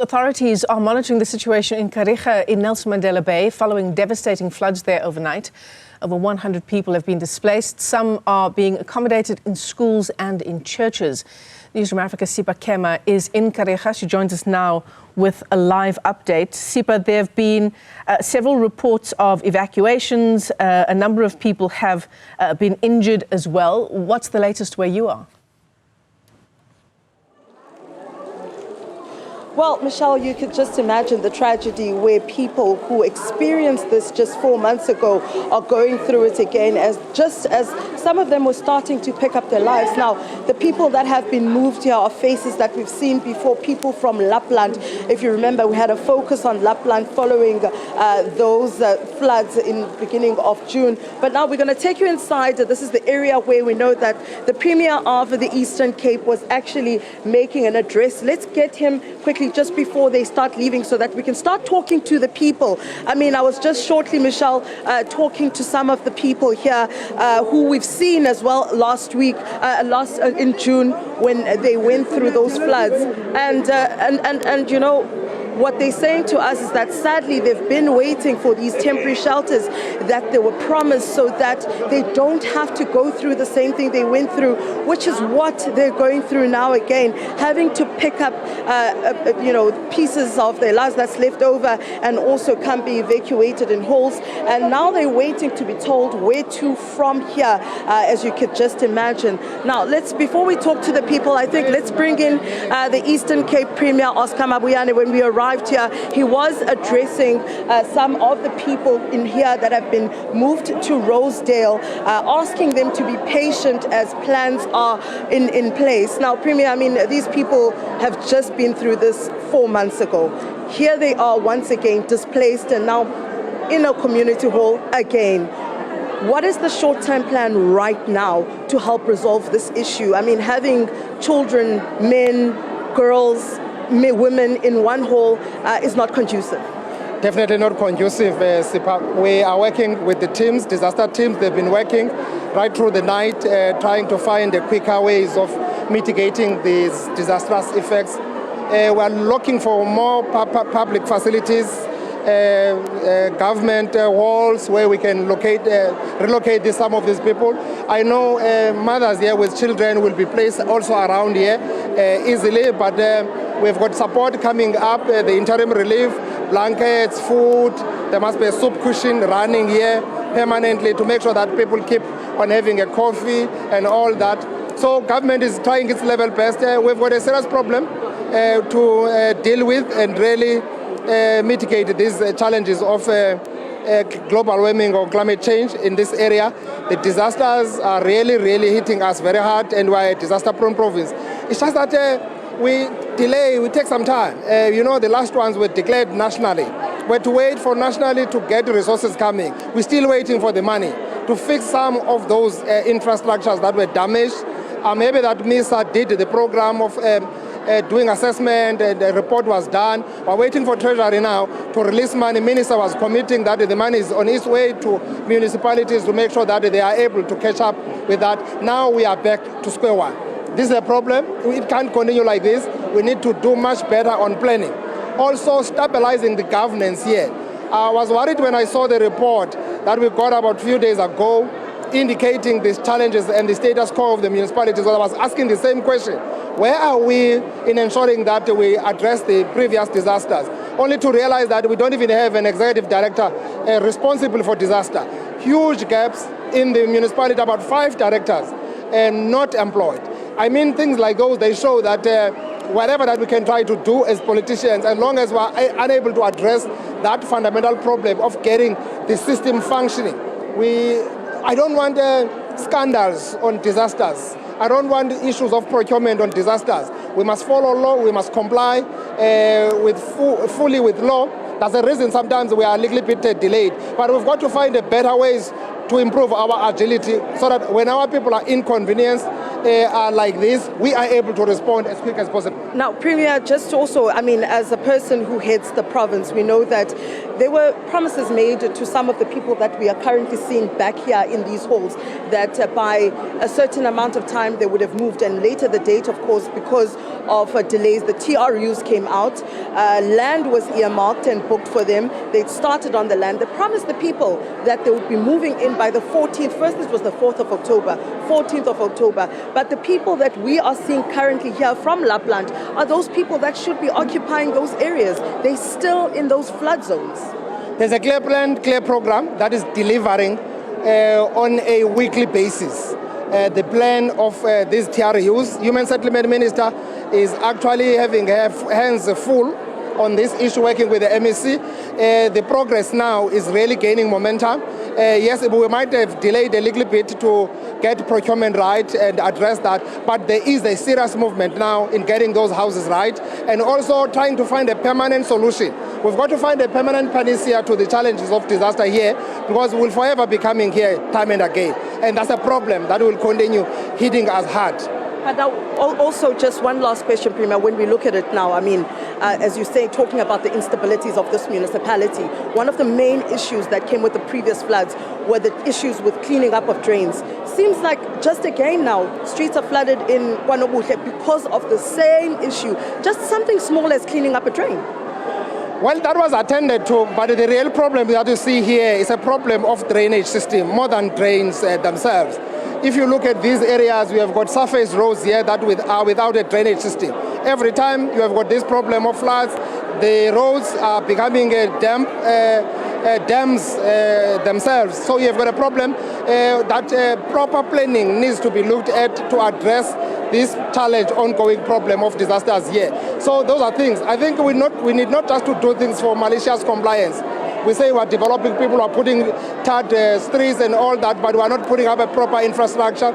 Authorities are monitoring the situation in Kariega in Nelson Mandela Bay following devastating floods there overnight. Over 100 people have been displaced. Some are being accommodated in schools and in churches. Newzroom Afrika Sipha Kema is in Kariega. She joins us now with a live update. Sipha, there have been several reports of evacuations. A number of people have been injured as well. What's the latest where you are? Well, Michelle, you could just imagine the tragedy where people who experienced this just 4 months ago are going through it again, just as some of them were starting to pick up their lives. Now, the people that have been moved here are faces that we've seen before, people from Lapland. If you remember, we had a focus on Lapland following those floods in the beginning of June. But now we're going to take you inside. This is the area where we know that the Premier of the Eastern Cape was actually making an address. Let's get him quickly just before they start leaving so that we can start talking to the people. I mean, I was just shortly, Michelle, talking to some of the people here who we've seen as well last week, in June when they went through those floods. And you know, what they're saying to us is that sadly they've been waiting for these temporary shelters that they were promised so that they don't have to go through the same thing they went through, which is what they're going through now again, having to pick up you know, pieces of their lives that's left over and also can be evacuated in halls. And now they're waiting to be told where to from here, as you could just imagine. Now, before we talk to the people, I think let's bring in the Eastern Cape Premier, Oscar Mabuyane. When we arrived here, he was addressing some of the people in here that have been moved to Rosedale, asking them to be patient as plans are in place. Now, Premier, I mean, these people have just been through this 4 months ago. Here they are once again displaced and now in a community hall again. What is the short-term plan right now to help resolve this issue? I mean, having children, men, girls, women in one hall is not conducive. Definitely not conducive, Sipha. We are working with the teams, disaster teams. They've been working right through the night, trying to find quicker ways of mitigating these disastrous effects. We're looking for more public facilities, government halls where we can relocate some of these people. I know mothers here with children will be placed also around here easily, but we've got support coming up, the interim relief, blankets, food. There must be a soup cushion running here permanently to make sure that people keep on having a coffee and all that. So government is trying its level best. We've got a serious problem to deal with and really mitigate these challenges of global warming or climate change in this area. The disasters are really hitting us very hard, and we're a disaster-prone province. It's just that we take some time. You know, the last ones were declared nationally. We had to wait for nationally to get resources coming. We're still waiting for the money to fix some of those infrastructures that were damaged. Maybe that MISA did the program of doing assessment and the report was done. We're waiting for Treasury now to release money. Minister was committing that the money is on its way to municipalities to make sure that they are able to catch up with that. Now we are back to square one. This is a problem. It can't continue like this. We need to do much better on planning. Also stabilizing the governance here. I was worried when I saw the report that we got about a few days ago indicating these challenges and the status quo of the municipalities. So I was asking the same question. Where are we in ensuring that we address the previous disasters? Only to realize that we don't even have an executive director responsible for disaster. Huge gaps in the municipality, about 5 directors and not employed. I mean, things like those, they show that whatever that we can try to do as politicians, as long as we are unable to address that fundamental problem of getting the system functioning. I don't want scandals on disasters. I don't want issues of procurement on disasters. We must follow law, we must comply fully with law. That's the reason sometimes we are a little bit delayed. But we've got to find better ways to improve our agility so that when our people are inconvenienced like this, we are able to respond as quick as possible. Now, Premier, just also, I mean, as a person who heads the province, we know that there were promises made to some of the people that we are currently seeing back here in these halls, that by a certain amount of time they would have moved, and later the date, of course, because of delays, the TRUs came out, land was earmarked and booked for them. They started on the land. They promised the people that they would be moving in by the 14th. First, it was the 4th of October, 14th of October. But the people that we are seeing currently here from Lapland are those people that should be occupying those areas. They're still in those flood zones. There's a clear plan, clear program that is delivering on a weekly basis. The plan of these TRUs, Human Settlement Minister is actually having her hands full on this issue, working with the MEC. The progress now is really gaining momentum. Yes, we might have delayed a little bit to get procurement right and address that, but there is a serious movement now in getting those houses right and also trying to find a permanent solution. We've got to find a permanent panacea to the challenges of disaster here, because we'll forever be coming here time and again. And that's a problem that will continue hitting us hard. But now, also just one last question, Premier. When we look at it now, I mean, as you say, talking about the instabilities of this municipality, one of the main issues that came with the previous floods were the issues with cleaning up of drains. Seems like just again now, streets are flooded in KwaNobuhle because of the same issue. Just something small as cleaning up a drain. Well, that was attended to, but the real problem that you see here is a problem of drainage system, more than drains themselves. If you look at these areas, we have got surface roads here that are without a drainage system. Every time you have got this problem of floods, the roads are becoming dams themselves. So you have got a problem that proper planning needs to be looked at to address this challenge, ongoing problem of disasters here. So those are things. I think we need not just to do things for malicious compliance. We say we're developing, people are putting tarred streets and all that, but we're not putting up a proper infrastructure,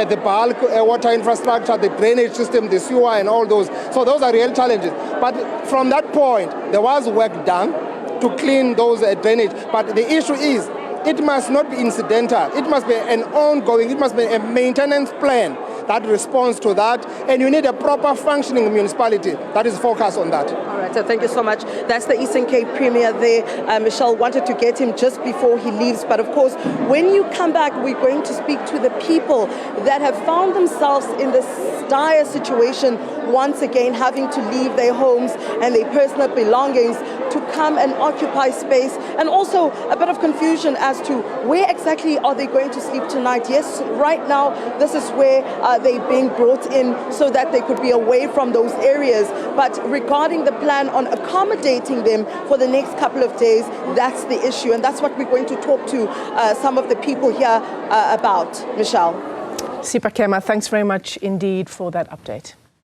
the bulk water infrastructure, the drainage system, the sewer and all those. So those are real challenges. But from that point, there was work done to clean those drainage. But the issue is, it must not be incidental. It must be an ongoing, it must be a maintenance plan that responds to that. And you need a proper functioning municipality that is focused on that. All right, so thank you so much. That's the Eastern Cape Premier there. Michelle wanted to get him just before he leaves. But of course, when you come back, we're going to speak to the people that have found themselves in this dire situation, once again having to leave their homes and their personal belongings to come and occupy space, and also a bit of confusion as to where exactly are they going to sleep tonight. Yes, right now this is where they're being brought in so that they could be away from those areas, but regarding the plan on accommodating them for the next couple of days, that's the issue, and that's what we're going to talk to some of the people here about. Michelle. Sipha, Kema, thanks very much indeed for that update.